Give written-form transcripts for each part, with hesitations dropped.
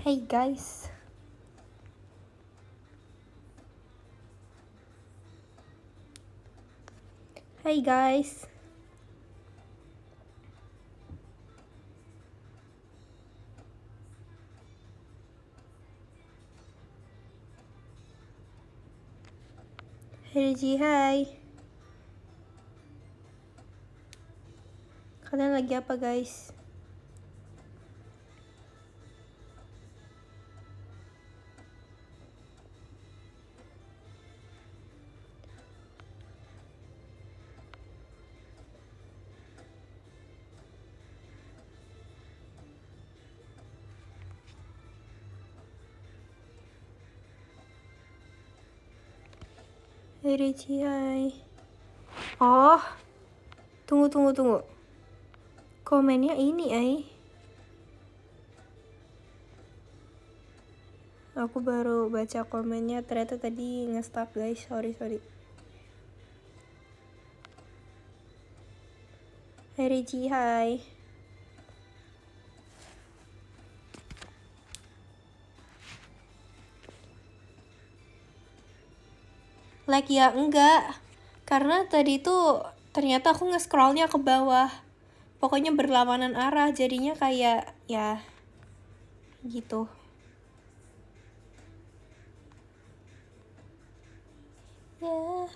Hey guys, hey guys, hey Ji, hai. Kalian lagi apa guys? Hey Reci, hai. Oh, tunggu. Komennya ini, Aku baru baca komennya, ternyata tadi nge-stuck guys, sorry. Hey Reci, hai. Like ya enggak, karena tadi tuh ternyata aku nge-scrollnya ke bawah. Pokoknya berlawanan arah, jadinya kayak ya gitu. Ya.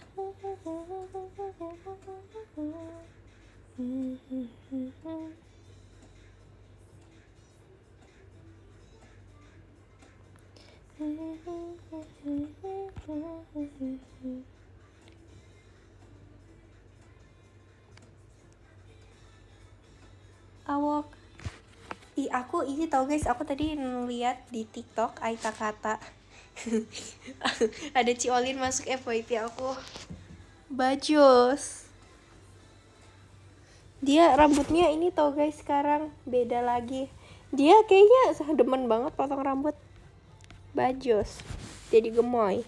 Awok. Aku ini tau guys, aku tadi ngeliat di TikTok Aita Kata. Ada Ciolin masuk FYP aku. Bajos. Dia rambutnya ini tau guys, sekarang beda lagi. Dia kayaknya demen banget potong rambut. Bajos. Jadi gemoy.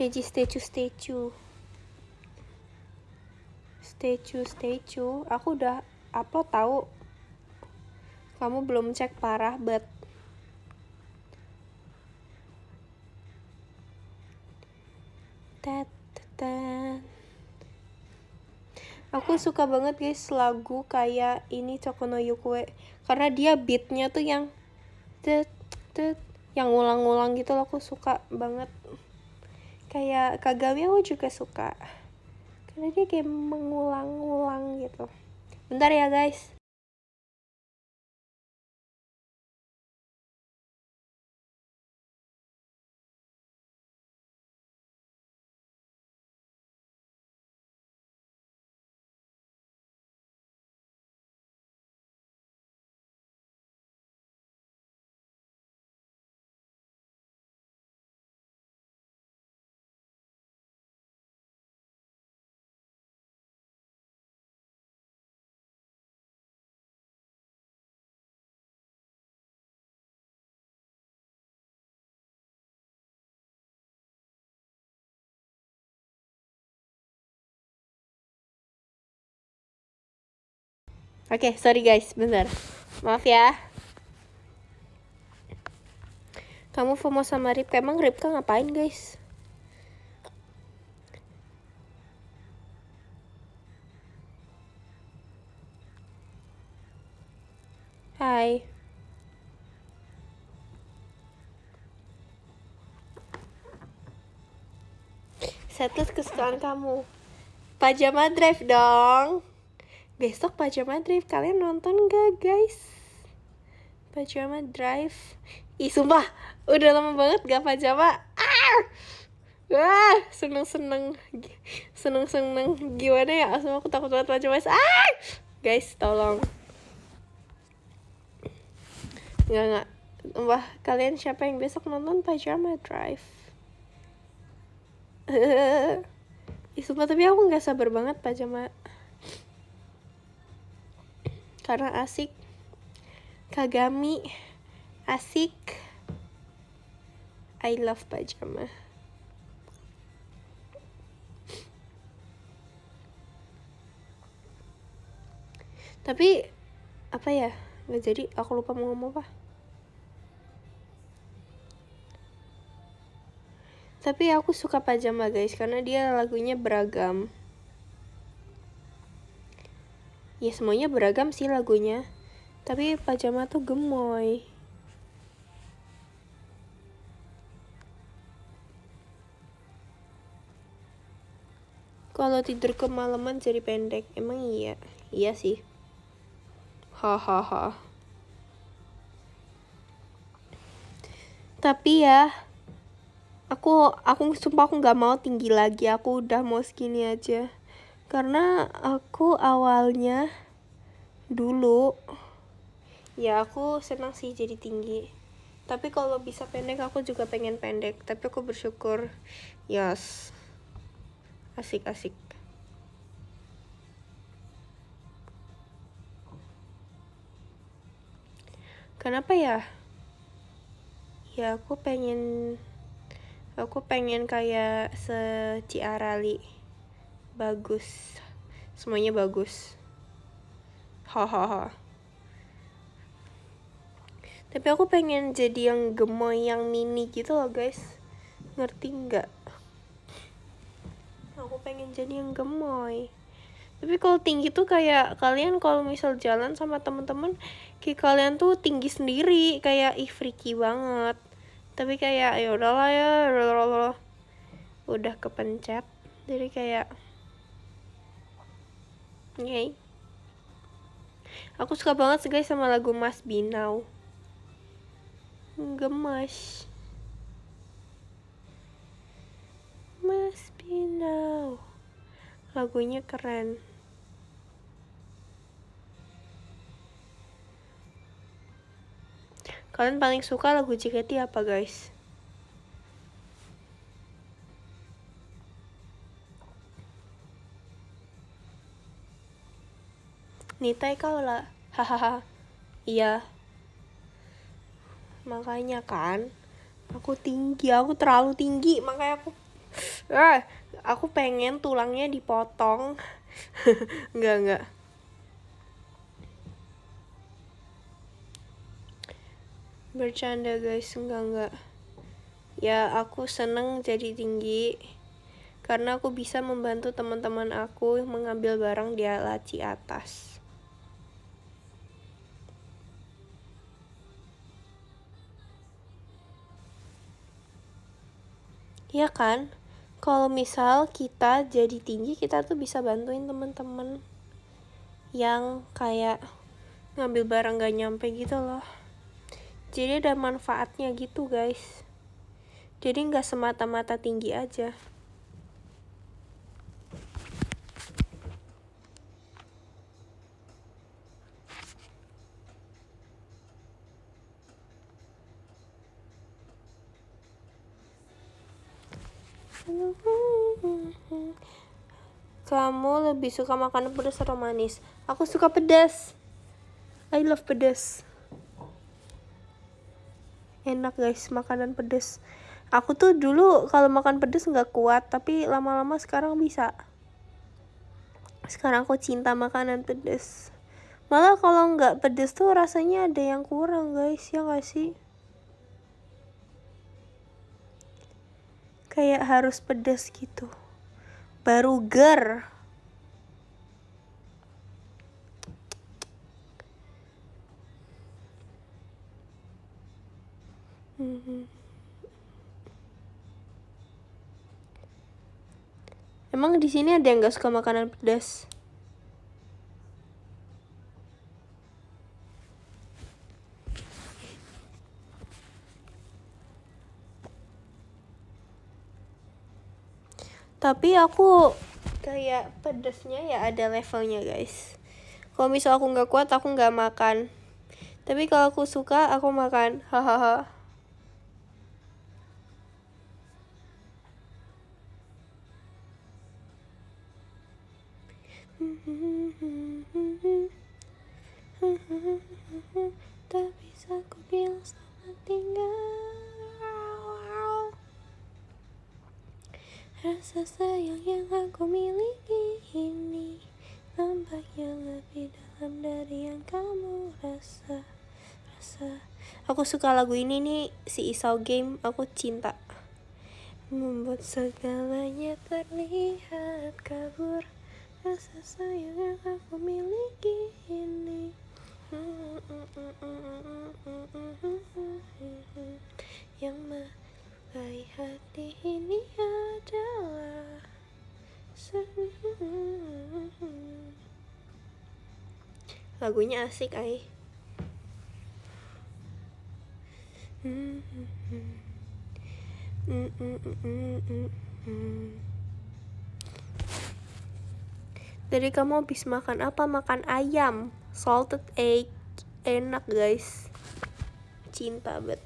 Reji statue. Aku udah upload tahu. Kamu belum cek, parah bet. Aku suka banget guys lagu kayak ini Choko no Yukue, karena dia beatnya tuh yang yang ngulang-ngulang gitu loh, aku suka banget. Kayak Kagami aku juga suka, karena dia kayak mengulang-ngulang gitu. Bentar ya guys. Oke, sorry guys, bentar. Maaf ya. Kamu FOMO sama Ripka, emang Ripka ngapain guys? Hai. Setlist kesukaan kamu. Pajama Drive dong. Besok Pajama Drive, kalian nonton gak guys? Pajama Drive. Ih sumpah, udah lama banget gak pajama. Wah, seneng gimana ya? Asal aku takut banget pajama. Guys, tolong. Enggak. Wah, kalian siapa yang besok nonton Pajama Drive? Ih sumpah, tapi aku gak sabar banget pajama, karena asik. Kagami asik. I love pajama. Tapi apa ya, nggak jadi, aku lupa mau ngomong apa. Tapi aku suka pajama guys, karena dia lagunya beragam. Ya semuanya beragam sih lagunya, tapi pajama tuh gemoy. Kalau tidur kemalaman jadi pendek, emang iya? Iya sih. Hahaha. Tapi ya, aku sumpah aku nggak mau tinggi lagi. Aku udah mau segini aja. Karena aku awalnya dulu, ya aku senang sih jadi tinggi. Tapi kalau bisa pendek, aku juga pengen pendek. Tapi aku bersyukur, yes. Asik-asik. Kenapa ya? Ya aku pengen kayak Ciarali. Bagus. Semuanya bagus. Hahaha. Tapi aku pengen jadi yang gemoy, yang mini gitu loh guys. Ngerti nggak? Aku pengen jadi yang gemoy. Tapi kalau tinggi tuh kayak kalian kalau misal jalan sama temen-temen, kayak kalian tuh tinggi sendiri, kayak freaky banget. Tapi kayak ya udahlah ya, udah kepencet. Jadi kayak okay. Aku suka banget sih guys sama lagu Mas Binau. Gemas. Mas Binau. Lagunya keren. Kalian paling suka lagu JKT apa guys? Nitai kau lah. Hahaha. Iya. Makanya kan aku terlalu tinggi, makanya aku pengen tulangnya dipotong. Enggak. Bercanda guys, enggak. Ya aku seneng jadi tinggi karena aku bisa membantu teman-teman aku mengambil barang di laci atas. Ya kan? Kalau misal kita jadi tinggi, kita tuh bisa bantuin teman-teman yang kayak ngambil barang gak nyampe gitu loh. Jadi ada manfaatnya gitu guys. Jadi gak semata-mata tinggi aja. Kamu lebih suka makanan pedas atau manis? Aku suka pedas. I love pedas. Enak guys makanan pedas. Aku tuh dulu kalau makan pedas nggak kuat, tapi lama-lama sekarang bisa. Sekarang aku cinta makanan pedas. Malah kalau nggak pedas tuh rasanya ada yang kurang guys, ya nggak sih? Kayak harus pedas gitu. Baru ger. Emang di sini ada yang nggak suka makanan pedas? Tapi aku kayak pedesnya ya ada levelnya guys. Kalau misal aku nggak kuat, aku nggak makan. Tapi kalau aku suka, aku makan. Hahaha. Tak bisa ku bilang selamat tinggal. Rasa sayang yang aku miliki ini nampaknya lebih dalam dari yang kamu rasa. Aku suka lagu ini nih, si Isau Game, Aku Cinta. Membuat segalanya terlihat kabur, rasa sayang yang aku miliki ini. Yang melukai hati ini adalah lagunya asik, ay. Jadi kamu habis makan apa? Makan ayam, salted egg, enak guys, cinta banget.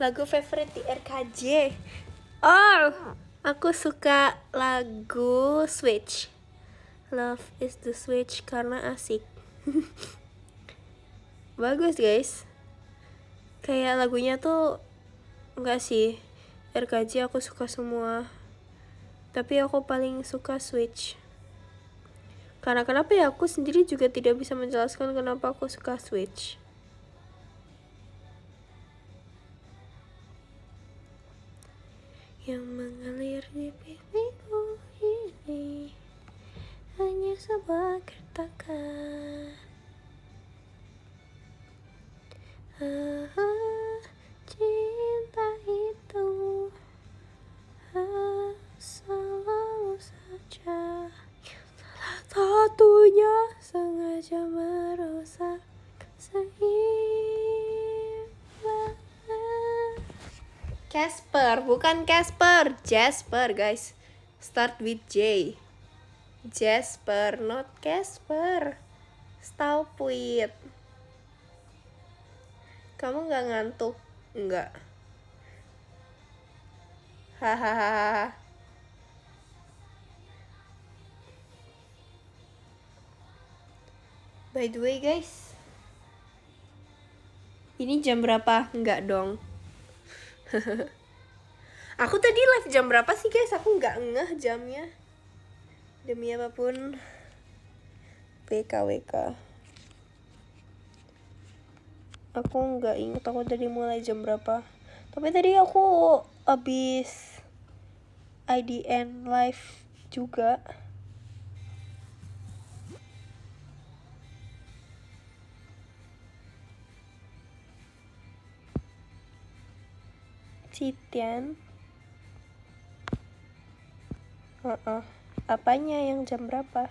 Lagu favorite di RKJ. Oh, aku suka lagu Switch. Love is the Switch karena asik. Bagus guys. Kayak lagunya tuh enggak sih, RKJ aku suka semua. Tapi aku paling suka Switch. Karena kenapa ya, aku sendiri juga tidak bisa menjelaskan kenapa aku suka Switch. Yang mengalir di pipiku ini hanya sebuah gertakan. Cinta itu selalu saja satunya sengaja merusak keseimbangan. Casper, bukan Casper, Jasper guys. Start with J. Jasper, not Casper. Stop it. Kamu gak ngantuk? Enggak. Hahaha. By the way guys, ini jam berapa? Enggak dong. Aku tadi live jam berapa sih guys? Aku nggak ngeh jamnya. Demi apapun, WKWK. Aku nggak inget aku tadi mulai jam berapa. Tapi tadi aku abis IDN live juga. Citian. Apanya yang jam berapa?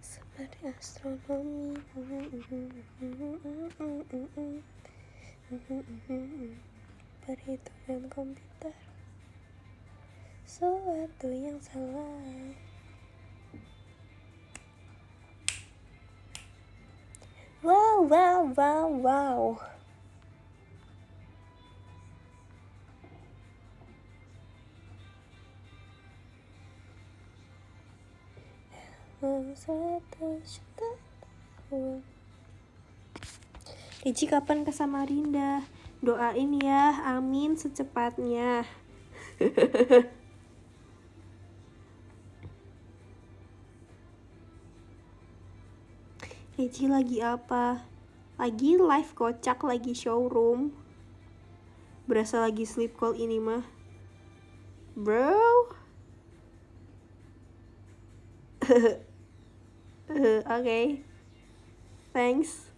Seperti astronomi. Perhitungan komputer. Suatu yang salah. Wow. Ici kapan ke Samarinda? Doain ya, amin secepatnya. Ici lagi apa? Lagi live kocak, lagi showroom. Berasa lagi sleep call ini mah. Bro. Okay. Thanks.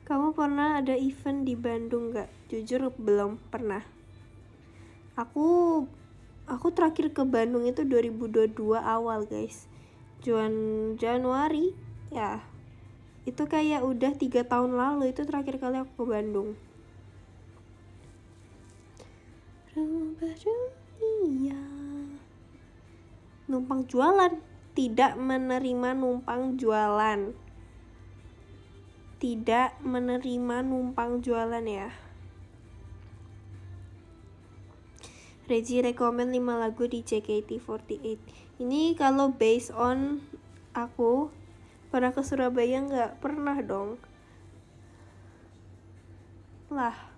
Kamu pernah ada event di Bandung gak? Jujur belum pernah. Aku terakhir ke Bandung itu 2022 awal guys. Januari ya. Itu kayak udah 3 tahun lalu, itu terakhir kali aku ke Bandung. Rubah dunia. Numpang jualan, tidak menerima numpang jualan. tidak menerima numpang jualan ya. Regi rekomen 5 lagu di JKT48. Ini kalau based on aku pernah ke Surabaya nggak? Pernah dong. Lah.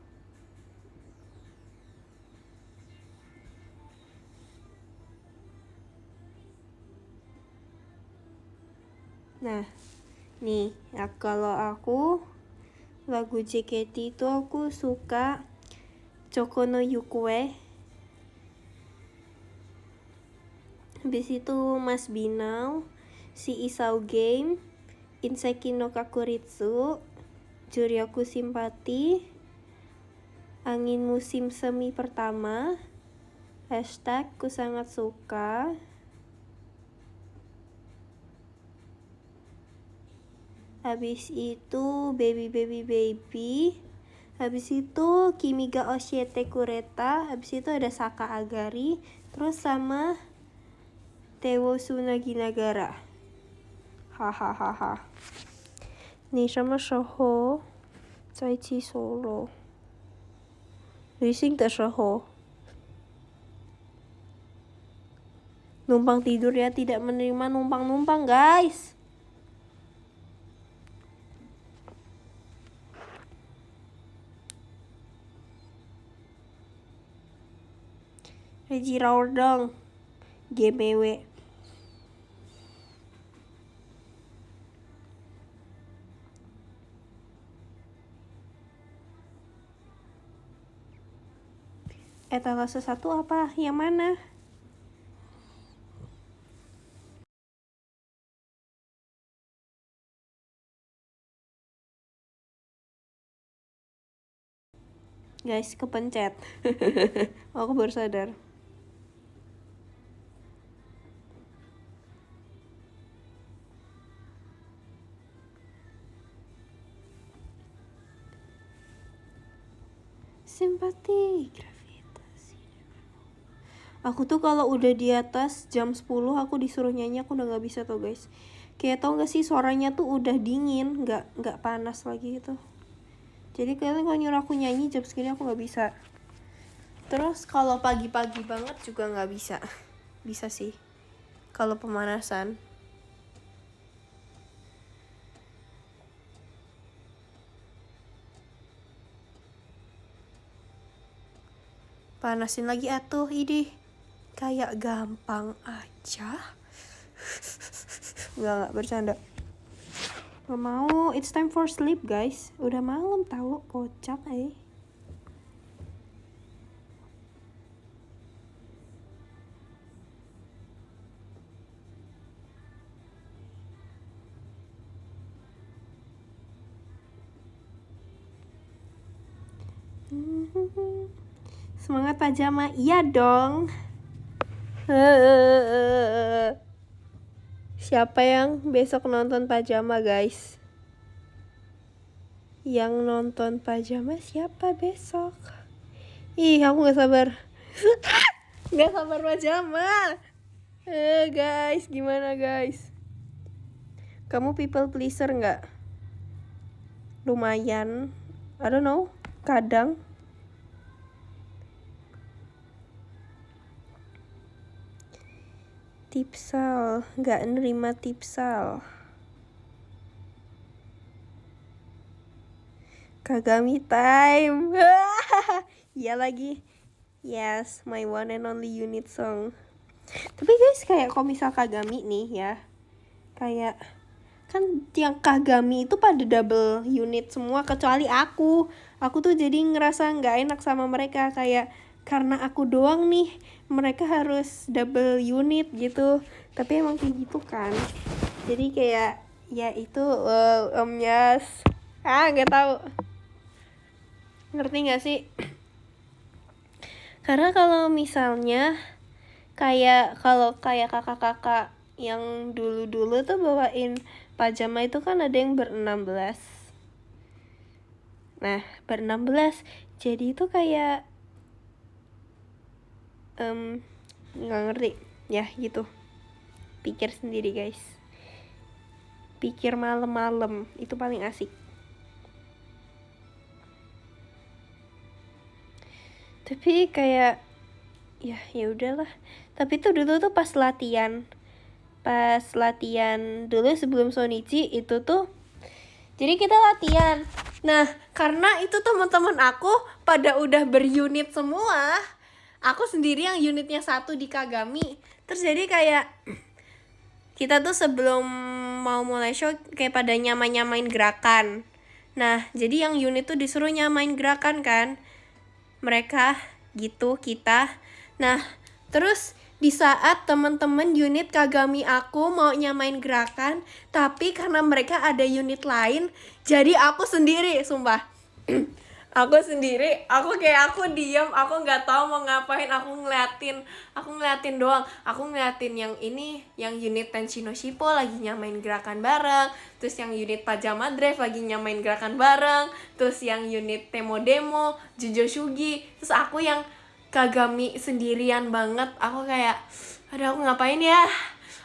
Nah, nih ya, kalau aku lagu JKT itu aku suka Choko no Yukue. Habis itu Mas Binau, Si Isau Game, Inseki no Kakuritsu, Juryoku Simpati, Angin Musim Semi Pertama, hashtag Ku Sangat Suka, habis itu Baby Baby Baby, habis itu Kimi ga Oshiete Kureta, habis itu ada Saka Agari, terus sama Tewo Tsunagi Nagara. Hahaha. 你什么时候在起solo？旅行的时候。Numpang tidur ya, tidak menerima numpang-numpang guys. Regi Raur dong. GBW. Etalase 1 apa? Yang mana? Guys, kepencet. Aku baru sadar. Simpati gravitasi. Aku tuh kalau udah di atas jam 10 aku disuruh nyanyi, aku udah gak bisa tuh guys. Kayak tau gak sih, suaranya tuh udah dingin, gak panas lagi gitu. Jadi kalian kalau nyuruh aku nyanyi jam segini aku gak bisa. Terus kalau pagi-pagi banget juga gak bisa. Bisa sih kalau pemanasan. Panasin lagi atuh, idih. Kayak gampang aja. Enggak, bercanda. Gak mau, it's time for sleep guys. Udah malam tahu, kocak Semangat pajama, iya dong. Siapa yang besok nonton pajama guys? Yang nonton pajama siapa besok? Ih, aku gak sabar. Gak sabar pajama. Guys, gimana guys? Kamu people pleaser gak? Lumayan, I don't know, kadang. Tipsal, gak nerima tipsal. Kagami time. Iya lagi. Yes, my one and only unit song. Tapi guys, kayak kalau misal Kagami nih ya, kayak kan yang Kagami itu pada double unit semua kecuali aku. Aku tuh jadi ngerasa nggak enak sama mereka, kayak karena aku doang nih mereka harus double unit gitu. Tapi emang kayak gitu kan. Jadi kayak ya itu yes. Nggak tahu. Ngerti nggak sih? Karena kalau misalnya kayak kakak-kakak yang dulu-dulu tuh bawain pajama itu kan ada yang ber-16. Nah, ber-16. Jadi itu kayak nggak ngerti. Ya, gitu. Pikir sendiri, guys. Pikir malam-malam itu paling asik. Tapi kayak ya udahlah. Tapi tuh dulu tuh pas latihan dulu sebelum Shonichi itu tuh, jadi kita latihan. Nah, karena itu teman-teman aku pada udah berunit semua, aku sendiri yang unitnya 1 di Kagami. Terus jadi kayak kita tuh sebelum mau mulai show kayak pada nyamain gerakan. Nah, jadi yang unit tuh disuruh nyamain gerakan kan, mereka gitu, kita. Nah, terus di saat teman-teman unit Kagami aku mau nyamain gerakan, tapi karena mereka ada unit lain, jadi aku sendiri, sumpah. Aku sendiri, aku diam, aku nggak tahu mau ngapain, aku ngeliatin doang. Aku ngeliatin yang ini, yang unit Tenshino Shippo lagi nyamain gerakan bareng, terus yang unit Pajama Drive lagi nyamain gerakan bareng, terus yang unit Temo Demo, Jujo Shugi, terus aku yang Kagami sendirian banget. Aku kayak, aduh aku ngapain ya?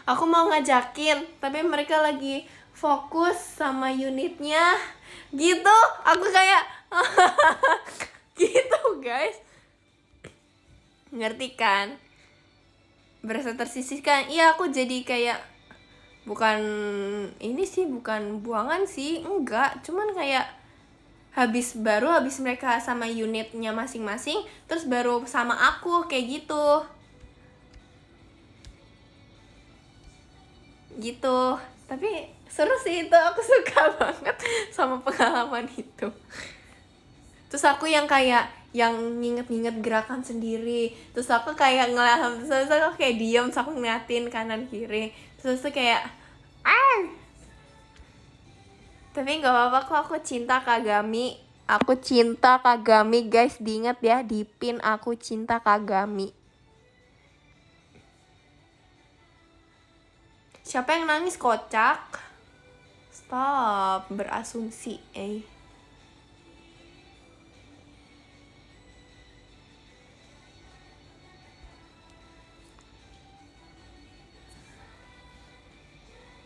Aku mau ngajakin, tapi mereka lagi fokus sama unitnya. Gitu, aku kayak gitu guys. Ngerti kan? Berasa tersisihkan. Iya, aku jadi kayak bukan buangan sih, enggak, cuman kayak habis mereka sama unitnya masing-masing, terus baru sama aku kayak gitu. Tapi seru sih itu, aku suka banget sama pengalaman itu. Terus aku yang kayak yang nginget-nginget gerakan sendiri, terus aku kayak terus aku kayak diam, terus aku ngeliatin kanan kiri, terus aku kayak tapi nggak apa-apa kok, aku cinta Kagami guys, diingat ya, di pin aku cinta Kagami. Siapa yang nangis, kocak? Stop berasumsi,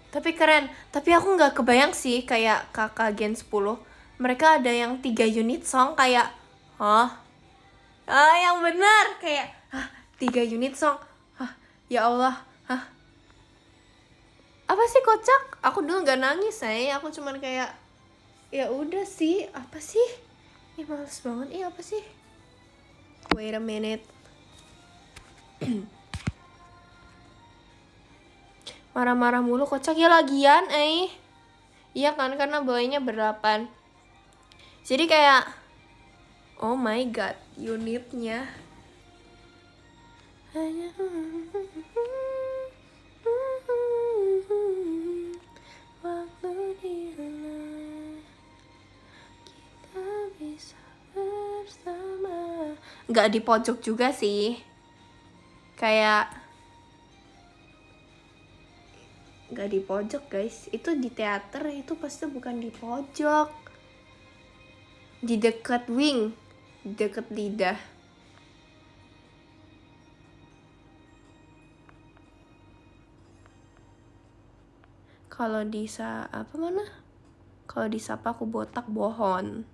Tapi keren, tapi aku nggak kebayang sih kayak kakak Gen 10, mereka ada yang 3 unit song kayak, yang benar kayak 3 unit song, ya Allah, apa sih kocak? Aku dulu nggak nangis aku cuman kayak, ya udah sih, apa sih? Males banget, apa sih? Wait a minute. Marah-marah mulu kocak ya lagian, iya kan, karena bawahnya ber-8. Jadi kayak, oh my god, unitnya waktu dihilang kita bisa bersama. Nggak di pojok juga sih, kayak nggak di pojok guys, itu di teater itu pasti bukan di pojok, di dekat wing, di dekat lidah. Kalau kalau disapa aku botak, bohong.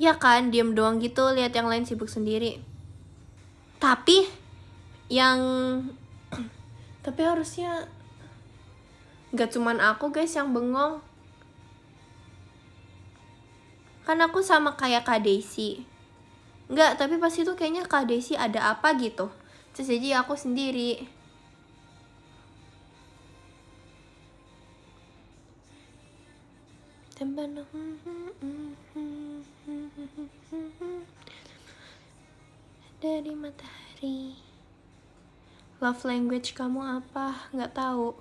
Ya kan, diem doang gitu, lihat yang lain sibuk sendiri. Tapi harusnya nggak cuman aku guys yang bengong. Kan aku sama kayak Kak Daisy. Nggak, tapi pas itu kayaknya Kak Daisy ada apa gitu. Terus jadi aku sendiri. Dari matahari. Love language kamu apa? Nggak tahu.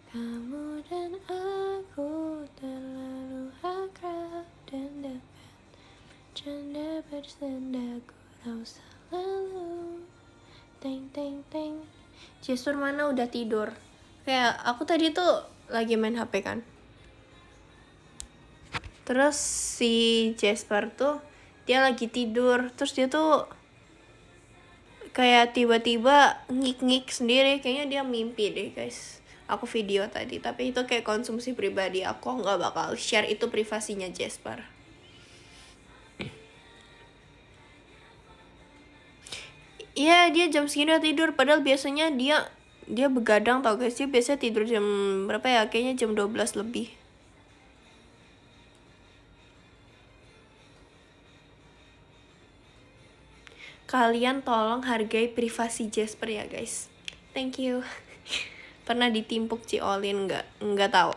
Kamu dan aku terlalu akrab dan dekat, canda bersenda gurau selalu. Teng teng teng. Jasper mana udah tidur? Kayak aku tadi tuh lagi main HP kan. Terus si Jasper tuh dia lagi tidur, terus dia tuh kayak tiba-tiba ngik-ngik sendiri, kayaknya dia mimpi deh guys. Aku video tadi, tapi itu kayak konsumsi pribadi aku, nggak bakal share, itu privasinya Jasper. Iya, dia jam segini udah tidur, padahal biasanya dia begadang tau guys. Dia biasanya tidur jam berapa ya, kayaknya jam 12 lebih. Kalian tolong hargai privasi Jasper ya guys. Thank you. Pernah ditimpuk Ciolin nggak tahu.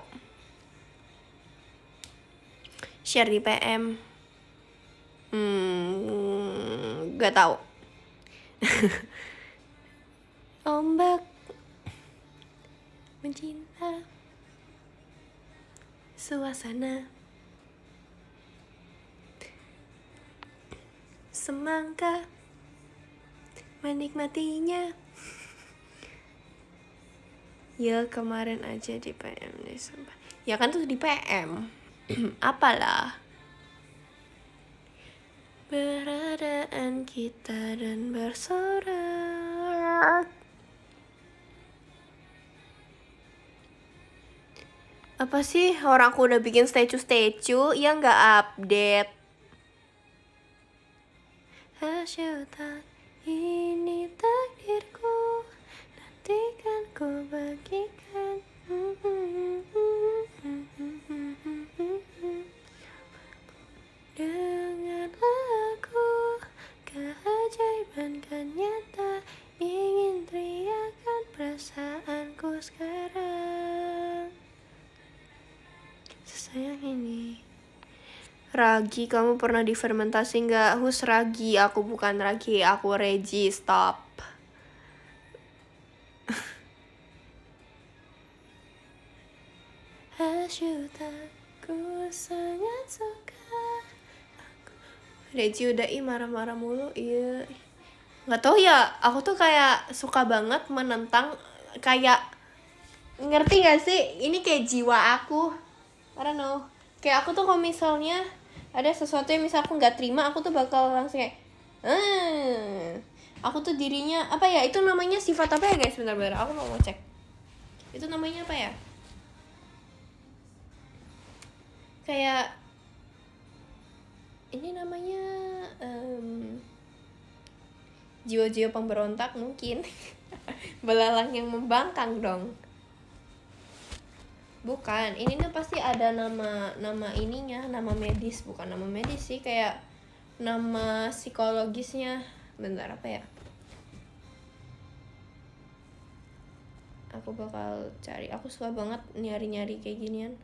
Share di PM. Nggak tahu. Ombak mencinta suasana semangka menikmatinya. Ya kemarin aja di PM nih sumpah. Ya kan tuh di PM. Apalah. Beradaan kita dan bersorak. Apa sih, orang aku udah bikin statue ya nggak update. Hasyutan ini takdirku, nanti kan ku bagikan. Dengan aku, keajaiban kan nyata, ingin teriakan perasaanku sekarang. Sesayang ini. Ragi, kamu pernah difermentasi nggak? Hus Ragi, aku bukan Ragi, aku Regi, stop. Hasyutaku sangat suka. Regi udah marah-marah mulu, iya. Nggak tahu ya, aku tuh kayak suka banget menentang, kayak ngerti gak sih? Ini kayak jiwa aku. I don't know. Kayak aku tuh kalau misalnya ada sesuatu yang misal aku nggak terima, aku tuh bakal langsung kayak aku tuh dirinya apa ya, itu namanya sifat apa ya guys, bentar-bentar aku mau cek itu namanya apa ya, kayak ini namanya jiwa-jiwa pemberontak mungkin. Belalang yang membangkang dong. Bukan, ini tuh pasti ada nama ininya, nama medis, bukan nama medis sih, kayak nama psikologisnya. Bentar, apa ya? Aku bakal cari. Aku suka banget nyari-nyari kayak ginian.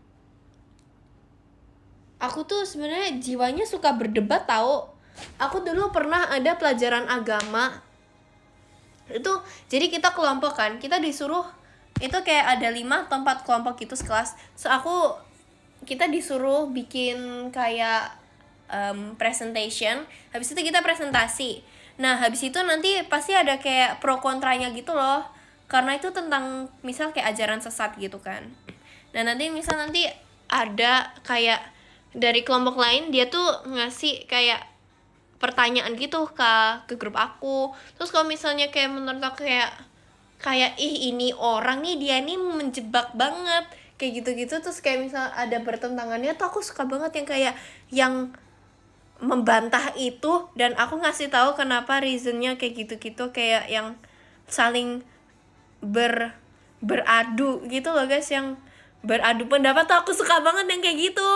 Aku tuh sebenarnya jiwanya suka berdebat tau. Aku dulu pernah ada pelajaran agama. Itu jadi kita kelompok kan, kita disuruh itu kayak ada 5 atau 4 kelompok gitu sekelas. So kita disuruh bikin kayak presentation. Habis itu kita presentasi. Nah habis itu nanti pasti ada kayak pro kontranya gitu loh, karena itu tentang misal kayak ajaran sesat gitu kan. Nah nanti ada kayak dari kelompok lain, dia tuh ngasih kayak pertanyaan gitu ke grup aku. Terus kalau misalnya kayak menurut aku kayak ini orang nih, dia nih menjebak banget kayak gitu-gitu, terus kayak misal ada bertentangannya tuh aku suka banget yang kayak yang membantah itu, dan aku ngasih tahu kenapa reasonnya kayak gitu-gitu, kayak yang saling beradu gitu loh guys, yang beradu pendapat tuh aku suka banget yang kayak gitu.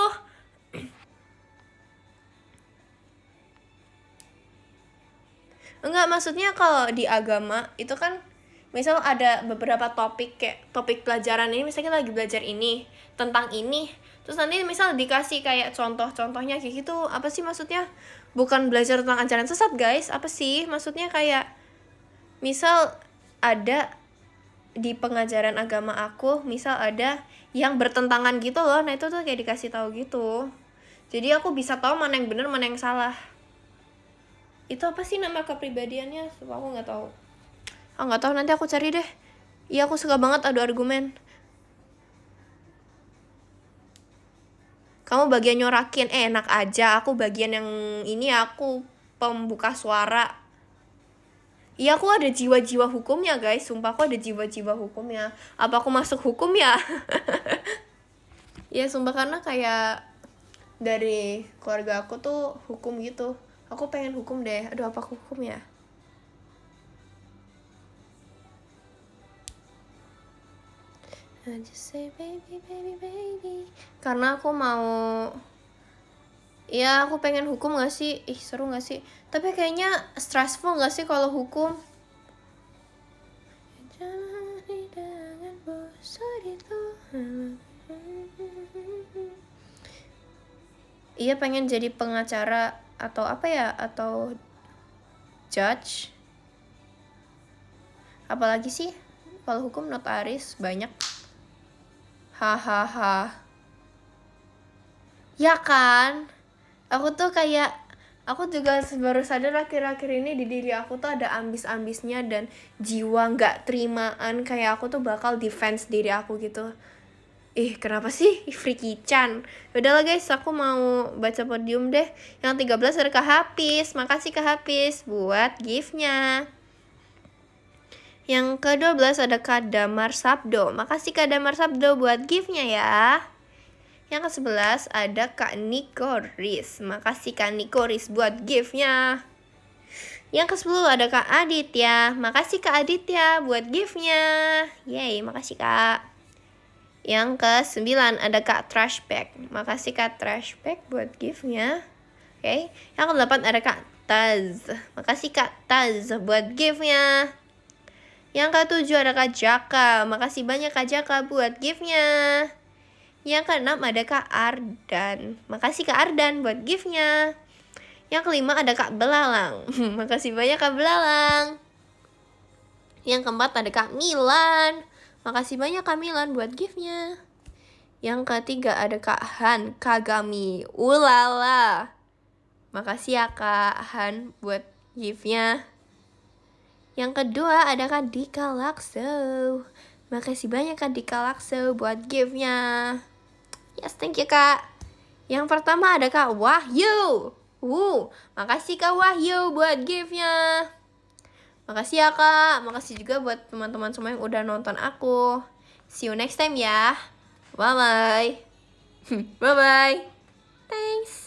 Enggak, maksudnya kalau di agama itu kan misal ada beberapa topik, kayak topik pelajaran ini misalnya kita lagi belajar ini tentang ini, terus nanti misal dikasih kayak contoh-contohnya kayak gitu. Apa sih maksudnya? Bukan belajar tentang ajaran sesat guys, apa sih maksudnya, kayak misal ada di pengajaran agama aku, misal ada yang bertentangan gitu loh, nah itu tuh kayak dikasih tahu gitu, jadi aku bisa tahu mana yang benar mana yang salah. Itu apa sih nama kepribadiannya? Sebab aku nggak tahu. Nggak tahu, nanti aku cari deh. Iya, aku suka banget adu argumen. Kamu bagian nyorakin, enak aja. Aku bagian yang ini, aku pembuka suara. Iya, aku ada jiwa-jiwa hukumnya guys, sumpah aku ada jiwa-jiwa hukumnya. Apa aku masuk hukum ya? Ya sumpah, karena kayak dari keluarga aku tuh hukum gitu. Aku pengen hukum deh. Aduh, apa aku hukum ya? I just say baby, baby, baby. Karena aku mau, ya aku pengen hukum gak sih? Ih, seru gak sih? Tapi kayaknya stressful gak sih kalau hukum? Iya, pengen jadi pengacara atau apa ya, atau judge. Apalagi sih kalau hukum, notaris banyak. Hahaha. Ya kan? Aku tuh kayak, aku juga baru sadar akhir-akhir ini di diri aku tuh ada ambis-ambisnya dan jiwa gak terimaan. Kayak aku tuh bakal defense diri aku gitu. Kenapa sih? Freaky Chan. Udahlah guys, aku mau baca podium deh. Yang 13 ada Kak Hafiz. Makasih Kak Hafiz buat gift-nya. Yang ke-12 ada Kak Damar Sabdo. Makasih Kak Damar Sabdo buat gift-nya ya. Yang ke-11 ada Kak Nikoris. Makasih Kak Nikoris buat gift-nya. Yang ke-10 ada Kak Aditya. Makasih Kak Aditya buat gift-nya. Yeay, makasih Kak. Yang ke-9 ada Kak Trashback. Makasih Kak Trashback buat gift-nya. Oke. Yang ke-8 ada Kak Taz. Makasih Kak Taz buat gift-nya. Yang ke-7 ada Kak Jaka. Makasih banyak Kak Jaka buat gift-nya. Yang ke-6 ada Kak Ardan. Makasih Kak Ardan buat gift-nya. Yang ke-5 ada Kak Belalang. Makasih banyak Kak Belalang. Yang ke-4 ada Kak Milan. Makasih banyak Kak Milan buat gift-nya. Yang ke-3 ada Kak Han Kagami. Ulala. Makasih ya Kak Han buat gift-nya. Yang kedua ada Kak Dika Lakso. Makasih banyak Kak Dika Lakso buat gift-nya. Yes, thank you Kak. Yang pertama ada Kak Wahyu. Makasih Kak Wahyu buat gift-nya. Makasih ya Kak. Makasih juga buat teman-teman semua yang udah nonton aku. See you next time ya. Bye-bye. Bye-bye. Thanks.